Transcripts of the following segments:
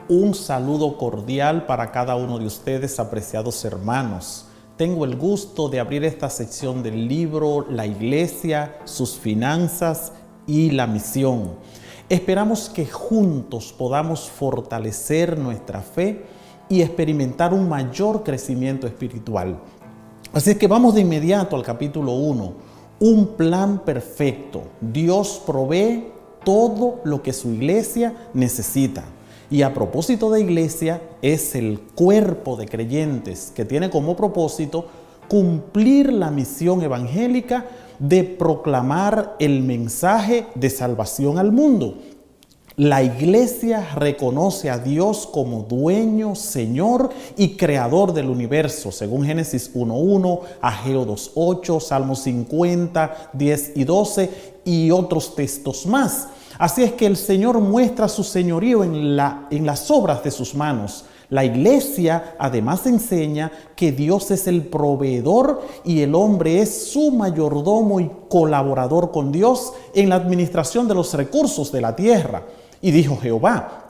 Un saludo cordial para cada uno de ustedes, apreciados hermanos. Tengo el gusto de abrir esta sección del libro La Iglesia, sus finanzas y la misión. Esperamos que juntos podamos fortalecer nuestra fe y experimentar un mayor crecimiento espiritual. Así es que vamos de inmediato al capítulo 1. Un plan perfecto. Dios provee todo lo que su iglesia necesita. Y a propósito de iglesia, es el cuerpo de creyentes que tiene como propósito cumplir la misión evangélica de proclamar el mensaje de salvación al mundo. La iglesia reconoce a Dios como dueño, Señor y creador del universo, según Génesis 1:1, Ageo 2:8, Salmos 50, 10 y 12 y otros textos más. Así es que el Señor muestra su señorío en las obras de sus manos. La iglesia además enseña que Dios es el proveedor y el hombre es su mayordomo y colaborador con Dios en la administración de los recursos de la tierra. Y dijo Jehová: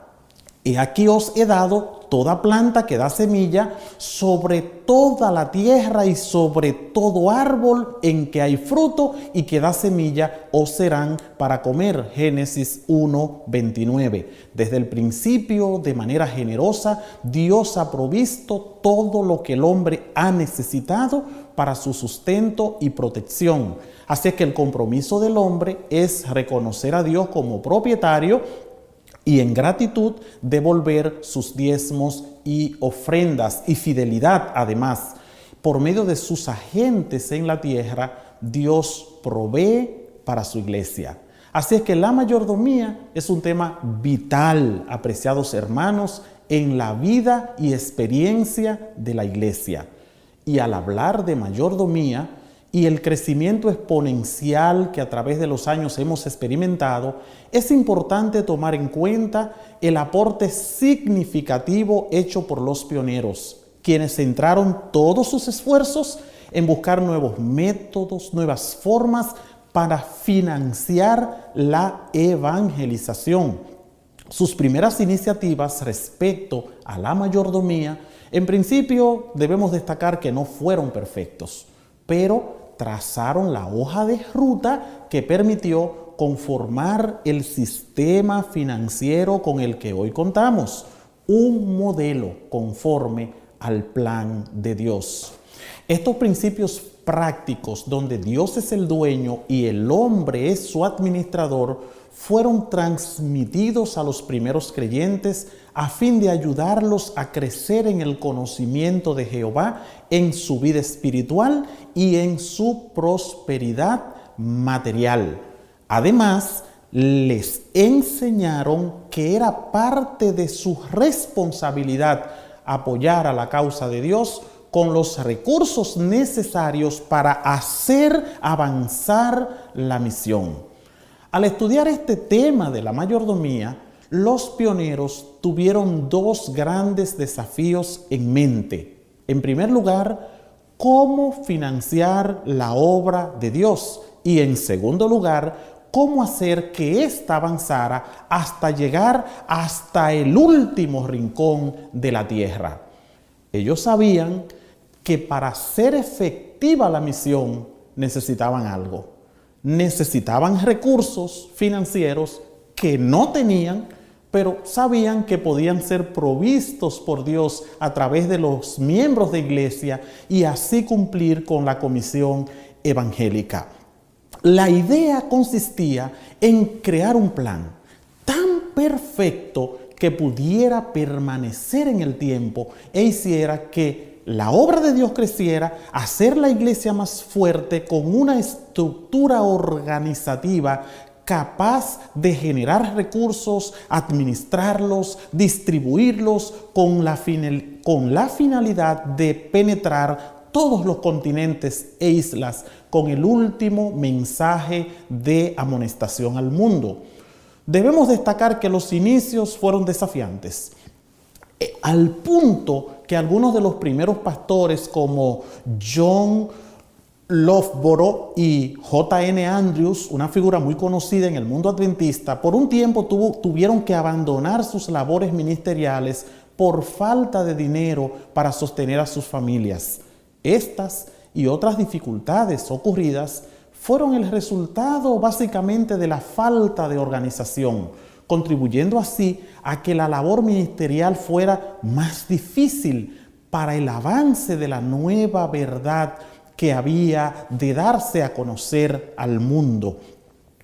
He aquí os he dado toda planta que da semilla sobre toda la tierra y sobre todo árbol en que hay fruto y que da semilla os serán para comer. Génesis 1:29. Desde el principio, de manera generosa, Dios ha provisto todo lo que el hombre ha necesitado para su sustento y protección. Así que el compromiso del hombre es reconocer a Dios como propietario y en gratitud devolver sus diezmos y ofrendas y fidelidad. Además, por medio de sus agentes en la tierra, Dios provee para su iglesia. Así es que la mayordomía es un tema vital, apreciados hermanos, en la vida y experiencia de la iglesia. Y al hablar de mayordomía y el crecimiento exponencial que a través de los años hemos experimentado, es importante tomar en cuenta el aporte significativo hecho por los pioneros, quienes centraron todos sus esfuerzos en buscar nuevos métodos, nuevas formas para financiar la evangelización. Sus primeras iniciativas respecto a la mayordomía, en principio debemos destacar que no fueron perfectos, pero trazaron la hoja de ruta que permitió conformar el sistema financiero con el que hoy contamos, un modelo conforme al plan de Dios. Estos principios prácticos, donde Dios es el dueño y el hombre es su administrador, fueron transmitidos a los primeros creyentes a fin de ayudarlos a crecer en el conocimiento de Jehová, en su vida espiritual y en su prosperidad material. Además, les enseñaron que era parte de su responsabilidad apoyar a la causa de Dios con los recursos necesarios para hacer avanzar la misión. Al estudiar este tema de la mayordomía, los pioneros tuvieron dos grandes desafíos en mente. En primer lugar, cómo financiar la obra de Dios y en segundo lugar, cómo hacer que ésta avanzara hasta llegar hasta el último rincón de la tierra. Ellos sabían que para ser efectiva la misión necesitaban algo. Necesitaban recursos financieros que no tenían, pero sabían que podían ser provistos por Dios a través de los miembros de iglesia y así cumplir con la comisión evangélica. La idea consistía en crear un plan tan perfecto que pudiera permanecer en el tiempo e hiciera que la obra de Dios creciera, hacer la iglesia más fuerte con una estructura organizativa capaz de generar recursos, administrarlos, distribuirlos con la finalidad de penetrar todos los continentes e islas con el último mensaje de amonestación al mundo. Debemos destacar que los inicios fueron desafiantes, al punto que algunos de los primeros pastores como John Loughborough y J.N. Andrews, una figura muy conocida en el mundo adventista, por un tiempo tuvieron que abandonar sus labores ministeriales por falta de dinero para sostener a sus familias. Estas y otras dificultades ocurridas fueron el resultado básicamente de la falta de organización, contribuyendo así a que la labor ministerial fuera más difícil para el avance de la nueva verdad que había de darse a conocer al mundo.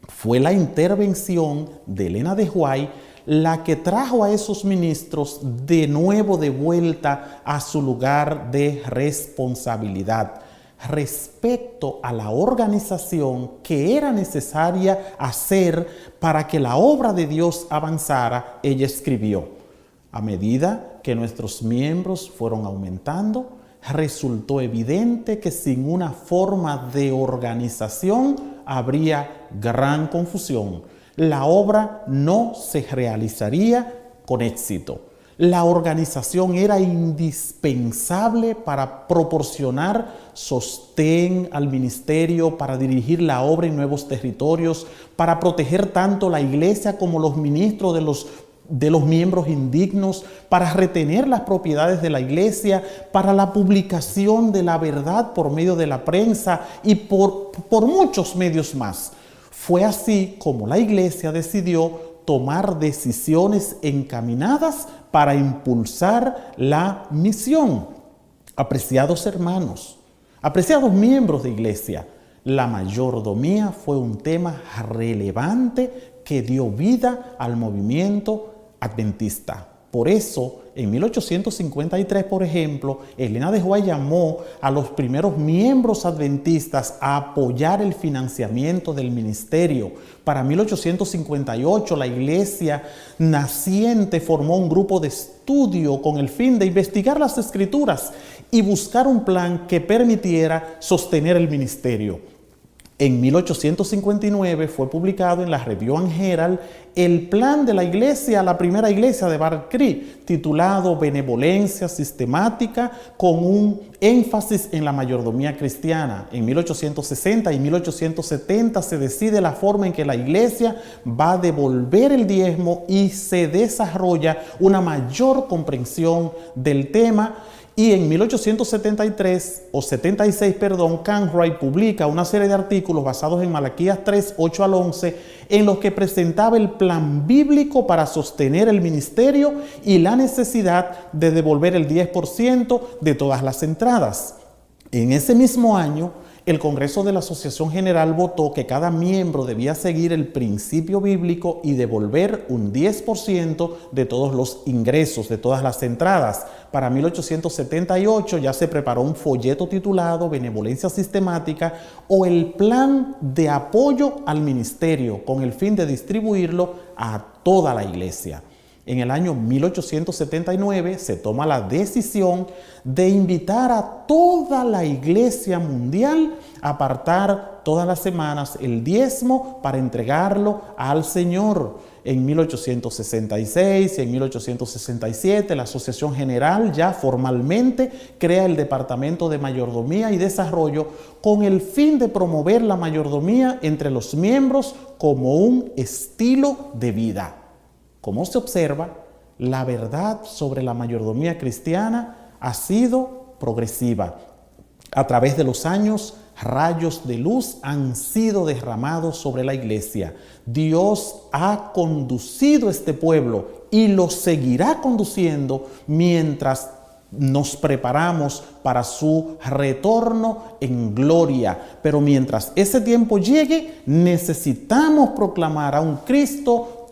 Fue la intervención de Elena de White la que trajo a esos ministros de nuevo de vuelta a su lugar de responsabilidad respecto a la organización que era necesaria hacer para que la obra de Dios avanzara. Ella escribió: a medida que nuestros miembros fueron aumentando, resultó evidente que sin una forma de organización habría gran confusión. La obra no se realizaría con éxito. La organización era indispensable para proporcionar sostén al ministerio, para dirigir la obra en nuevos territorios, para proteger tanto la iglesia como los ministros de los miembros indignos, para retener las propiedades de la iglesia, para la publicación de la verdad por medio de la prensa y por muchos medios más. Fue así como la iglesia decidió tomar decisiones encaminadas para impulsar la misión. Apreciados hermanos, apreciados miembros de iglesia, la mayordomía fue un tema relevante que dio vida al movimiento adventista. Por eso, en 1853, por ejemplo, Elena de White llamó a los primeros miembros adventistas a apoyar el financiamiento del ministerio. Para 1858, la iglesia naciente formó un grupo de estudio con el fin de investigar las escrituras y buscar un plan que permitiera sostener el ministerio. En 1859 fue publicado en la Review and Herald el plan de la iglesia, la primera iglesia de Battle Creek, titulado Benevolencia Sistemática, con un énfasis en la mayordomía cristiana. En 1860 y 1870 se decide la forma en que la iglesia va a devolver el diezmo y se desarrolla una mayor comprensión del tema. Y en 1876, Cartwright publica una serie de artículos basados en Malaquías 3, 8 al 11, en los que presentaba el plan bíblico para sostener el ministerio y la necesidad de devolver el 10% de todas las entradas. En ese mismo año, el Congreso de la Asociación General votó que cada miembro debía seguir el principio bíblico y devolver un 10% de todos los ingresos, de todas las entradas. Para 1878 ya se preparó un folleto titulado Benevolencia Sistemática o el Plan de Apoyo al Ministerio, con el fin de distribuirlo a toda la iglesia. En el año 1879 se toma la decisión de invitar a toda la iglesia mundial a apartar todas las semanas el diezmo para entregarlo al Señor. En 1866 y en 1867 la Asociación General ya formalmente crea el Departamento de Mayordomía y Desarrollo con el fin de promover la mayordomía entre los miembros como un estilo de vida. Como se observa, la verdad sobre la mayordomía cristiana ha sido progresiva. A través de los años, rayos de luz han sido derramados sobre la iglesia. Dios ha conducido este pueblo y lo seguirá conduciendo mientras nos preparamos para su retorno en gloria. Pero mientras ese tiempo llegue, necesitamos proclamar a un Cristo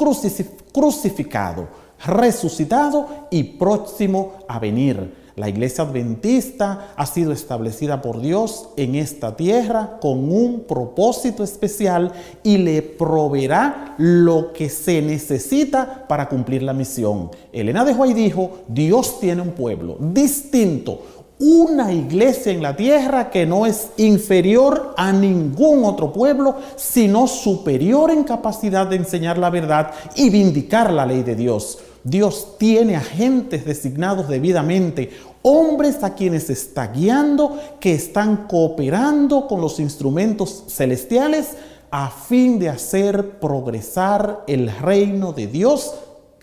crucificado, resucitado y próximo a venir. La iglesia adventista ha sido establecida por Dios en esta tierra con un propósito especial y le proveerá lo que se necesita para cumplir la misión. Elena de White dijo: Dios tiene un pueblo distinto, una iglesia en la tierra que no es inferior a ningún otro pueblo, sino superior en capacidad de enseñar la verdad y vindicar la ley de Dios. Dios tiene agentes designados debidamente, hombres a quienes está guiando, que están cooperando con los instrumentos celestiales a fin de hacer progresar el reino de Dios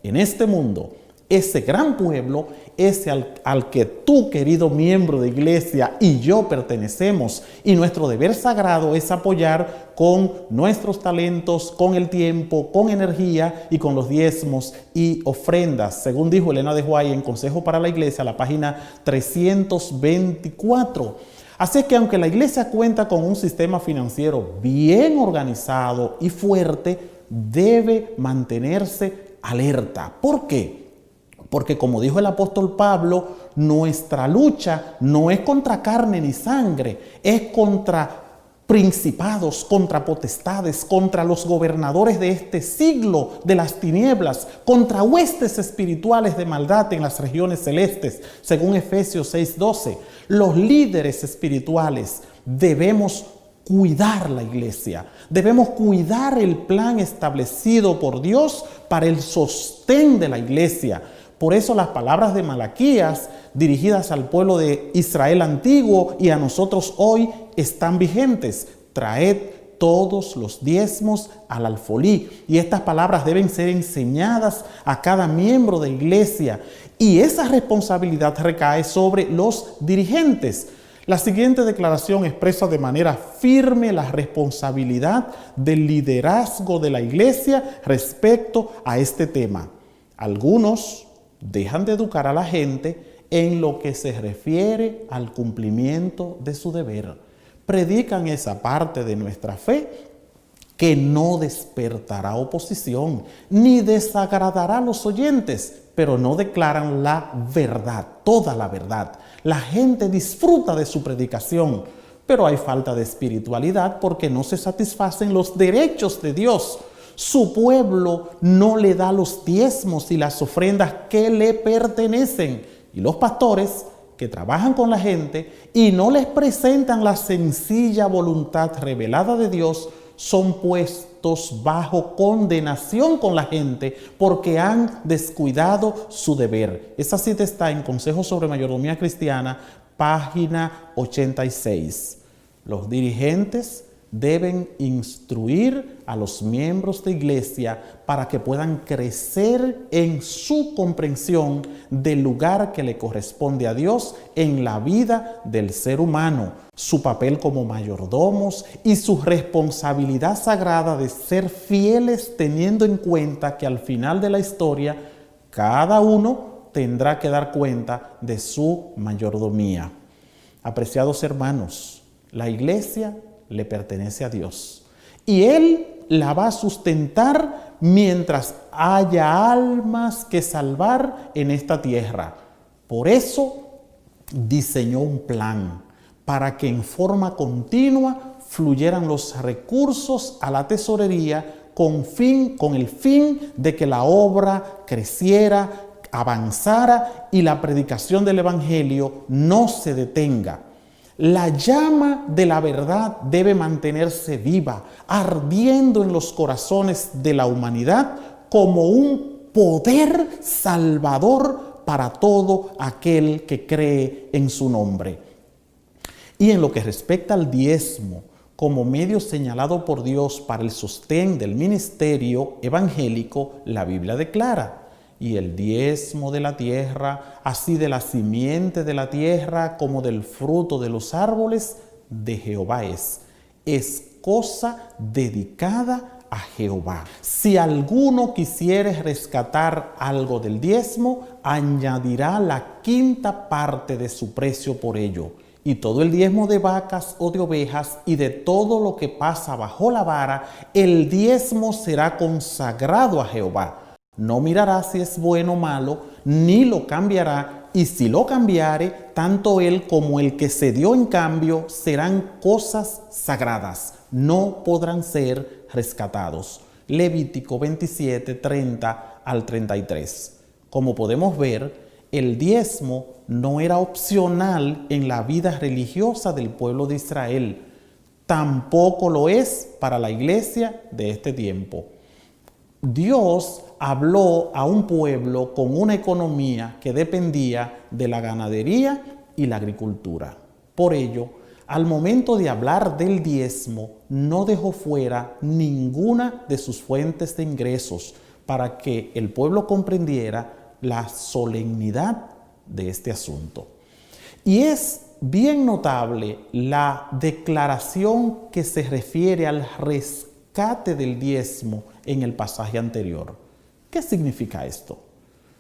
en este mundo. Ese gran pueblo, ese al que tú, querido miembro de iglesia, y yo pertenecemos, y nuestro deber sagrado es apoyar con nuestros talentos, con el tiempo, con energía y con los diezmos y ofrendas, según dijo Elena de White en Consejo para la Iglesia, la página 324. Así que aunque la iglesia cuenta con un sistema financiero bien organizado y fuerte, debe mantenerse alerta. ¿Por qué? Porque como dijo el apóstol Pablo, nuestra lucha no es contra carne ni sangre, es contra principados, contra potestades, contra los gobernadores de este siglo de las tinieblas, contra huestes espirituales de maldad en las regiones celestes, según Efesios 6:12. Los líderes espirituales debemos cuidar la iglesia, debemos cuidar el plan establecido por Dios para el sostén de la iglesia. Por eso las palabras de Malaquías dirigidas al pueblo de Israel antiguo y a nosotros hoy están vigentes. Traed todos los diezmos al alfolí. Y estas palabras deben ser enseñadas a cada miembro de iglesia. Y esa responsabilidad recae sobre los dirigentes. La siguiente declaración expresa de manera firme la responsabilidad del liderazgo de la iglesia respecto a este tema. Algunos dejan de educar a la gente en lo que se refiere al cumplimiento de su deber. Predican esa parte de nuestra fe que no despertará oposición ni desagradará a los oyentes, pero no declaran la verdad, toda la verdad. La gente disfruta de su predicación, pero hay falta de espiritualidad porque no se satisfacen los derechos de Dios. Su pueblo no le da los diezmos y las ofrendas que le pertenecen. Y los pastores que trabajan con la gente y no les presentan la sencilla voluntad revelada de Dios son puestos bajo condenación con la gente porque han descuidado su deber. Esa cita está en Consejo sobre Mayordomía Cristiana, página 86. Los dirigentes deben instruir a los miembros de iglesia para que puedan crecer en su comprensión del lugar que le corresponde a Dios en la vida del ser humano, su papel como mayordomos y su responsabilidad sagrada de ser fieles teniendo en cuenta que al final de la historia cada uno tendrá que dar cuenta de su mayordomía. Apreciados hermanos, la iglesia le pertenece a Dios y Él la va a sustentar mientras haya almas que salvar en esta tierra. Por eso diseñó un plan para que en forma continua fluyeran los recursos a la tesorería con el fin de que la obra creciera, avanzara y la predicación del evangelio no se detenga. La llama de la verdad debe mantenerse viva, ardiendo en los corazones de la humanidad como un poder salvador para todo aquel que cree en su nombre. Y en lo que respecta al diezmo, como medio señalado por Dios para el sostén del ministerio evangélico, la Biblia declara: y el diezmo de la tierra, así de la simiente de la tierra como del fruto de los árboles, de Jehová es cosa dedicada a Jehová. Si alguno quisiere rescatar algo del diezmo, añadirá la quinta parte de su precio por ello. Y todo el diezmo de vacas o de ovejas y de todo lo que pasa bajo la vara, el diezmo será consagrado a Jehová. No mirará si es bueno o malo, ni lo cambiará, y si lo cambiare, tanto él como el que se dio en cambio serán cosas sagradas, no podrán ser rescatados. Levítico 27, 30 al 33. Como podemos ver, el diezmo no era opcional en la vida religiosa del pueblo de Israel. Tampoco lo es para la iglesia de este tiempo. Dios habló a un pueblo con una economía que dependía de la ganadería y la agricultura. Por ello, al momento de hablar del diezmo, no dejó fuera ninguna de sus fuentes de ingresos para que el pueblo comprendiera la solemnidad de este asunto. Y es bien notable la declaración que se refiere al rescate del diezmo en el pasaje anterior. ¿Qué significa esto?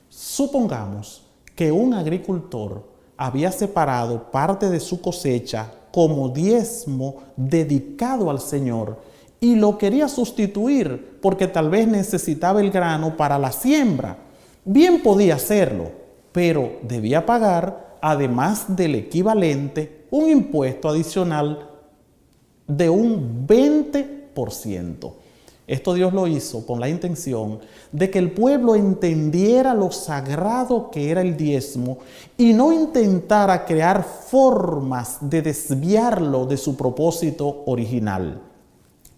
Supongamos que un agricultor había separado parte de su cosecha como diezmo dedicado al Señor y lo quería sustituir porque tal vez necesitaba el grano para la siembra. Bien podía hacerlo, pero debía pagar, además del equivalente, un impuesto adicional de un 20%. Esto Dios lo hizo con la intención de que el pueblo entendiera lo sagrado que era el diezmo y no intentara crear formas de desviarlo de su propósito original.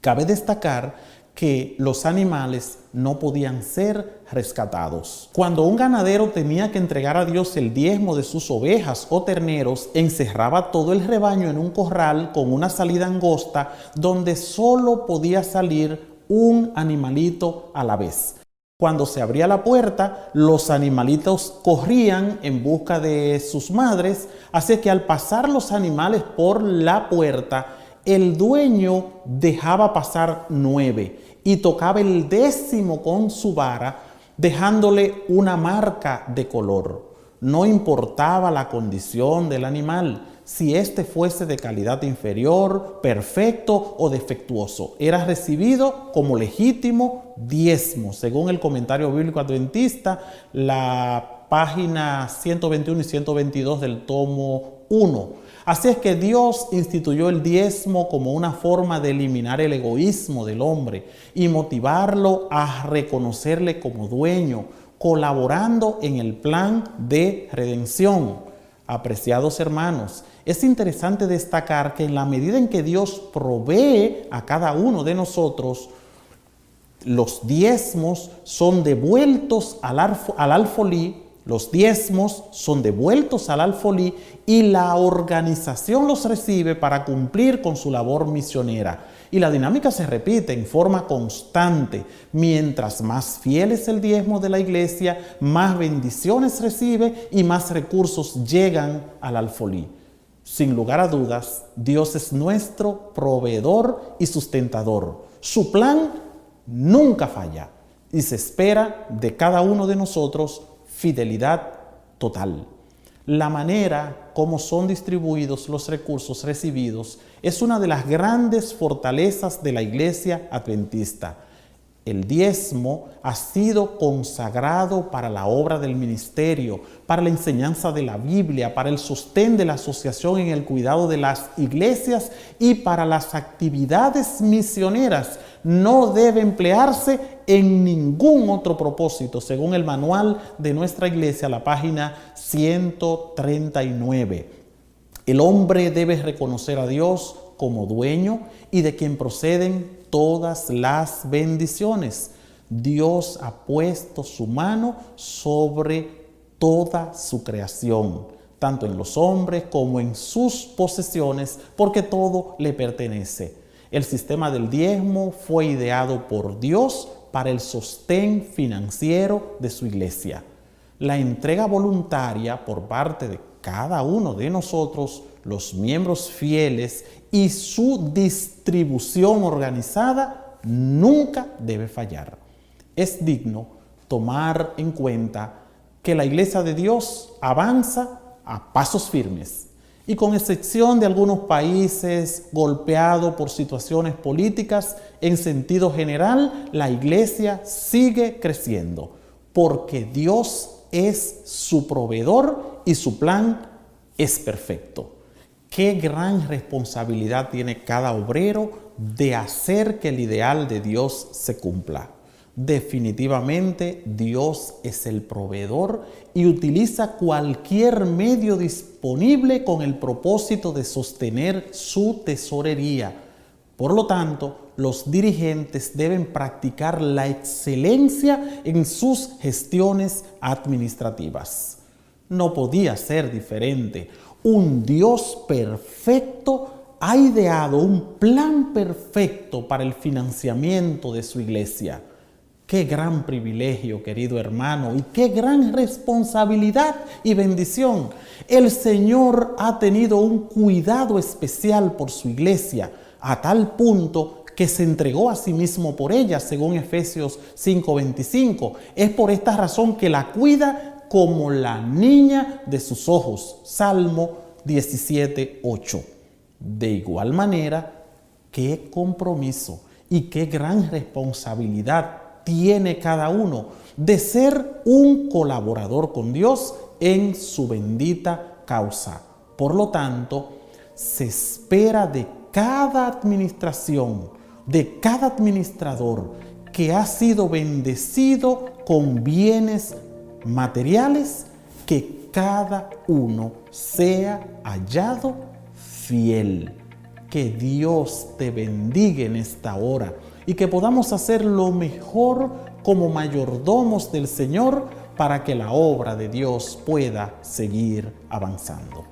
Cabe destacar que los animales no podían ser rescatados. Cuando un ganadero tenía que entregar a Dios el diezmo de sus ovejas o terneros, encerraba todo el rebaño en un corral con una salida angosta donde solo podía salir un animalito a la vez. Cuando se abría la puerta, los animalitos corrían en busca de sus madres, así que al pasar los animales por la puerta, el dueño dejaba pasar 9 y tocaba el 10º con su vara, dejándole una marca de color. No importaba la condición del animal, si éste fuese de calidad inferior, perfecto o defectuoso. Era recibido como legítimo diezmo, según el comentario bíblico adventista, la página 121 y 122 del tomo 1. Así es que Dios instituyó el diezmo como una forma de eliminar el egoísmo del hombre y motivarlo a reconocerle como dueño, colaborando en el plan de redención. Apreciados hermanos, es interesante destacar que en la medida en que Dios provee a cada uno de nosotros, los diezmos son devueltos al alfolí. Los diezmos son devueltos al alfolí y la organización los recibe para cumplir con su labor misionera. Y la dinámica se repite en forma constante. Mientras más fiel es el diezmo de la iglesia, más bendiciones recibe y más recursos llegan al alfolí. Sin lugar a dudas, Dios es nuestro proveedor y sustentador. Su plan nunca falla y se espera de cada uno de nosotros fidelidad total. La manera como son distribuidos los recursos recibidos es una de las grandes fortalezas de la Iglesia Adventista. El diezmo ha sido consagrado para la obra del ministerio, para la enseñanza de la Biblia, para el sostén de la asociación en el cuidado de las iglesias y para las actividades misioneras. No debe emplearse en ningún otro propósito, según el manual de nuestra iglesia, la página 139. El hombre debe reconocer a Dios como dueño y de quien proceden todas las bendiciones. Dios ha puesto su mano sobre toda su creación, tanto en los hombres como en sus posesiones, porque todo le pertenece. El sistema del diezmo fue ideado por Dios para el sostén financiero de su iglesia. La entrega voluntaria por parte de cada uno de nosotros, los miembros fieles, y su distribución organizada nunca debe fallar. Es digno tomar en cuenta que la Iglesia de Dios avanza a pasos firmes y con excepción de algunos países golpeados por situaciones políticas, en sentido general, la Iglesia sigue creciendo porque Dios es su proveedor y su plan es perfecto. Qué gran responsabilidad tiene cada obrero de hacer que el ideal de Dios se cumpla. Definitivamente Dios es el proveedor y utiliza cualquier medio disponible con el propósito de sostener su tesorería. Por lo tanto, los dirigentes deben practicar la excelencia en sus gestiones administrativas. No podía ser diferente. Un Dios perfecto ha ideado un plan perfecto para el financiamiento de su iglesia. Qué gran privilegio, querido hermano, y qué gran responsabilidad y bendición. El Señor ha tenido un cuidado especial por su iglesia, a tal punto que se entregó a sí mismo por ella, según Efesios 5:25. Es por esta razón que la cuida como la niña de sus ojos. Salmo 17:8. De igual manera, qué compromiso y qué gran responsabilidad tiene cada uno de ser un colaborador con Dios en su bendita causa. Por lo tanto, se espera de cada administración, de cada administrador que ha sido bendecido con bienes materiales, que cada uno sea hallado fiel. Que Dios te bendiga en esta hora y que podamos hacer lo mejor como mayordomos del Señor para que la obra de Dios pueda seguir avanzando.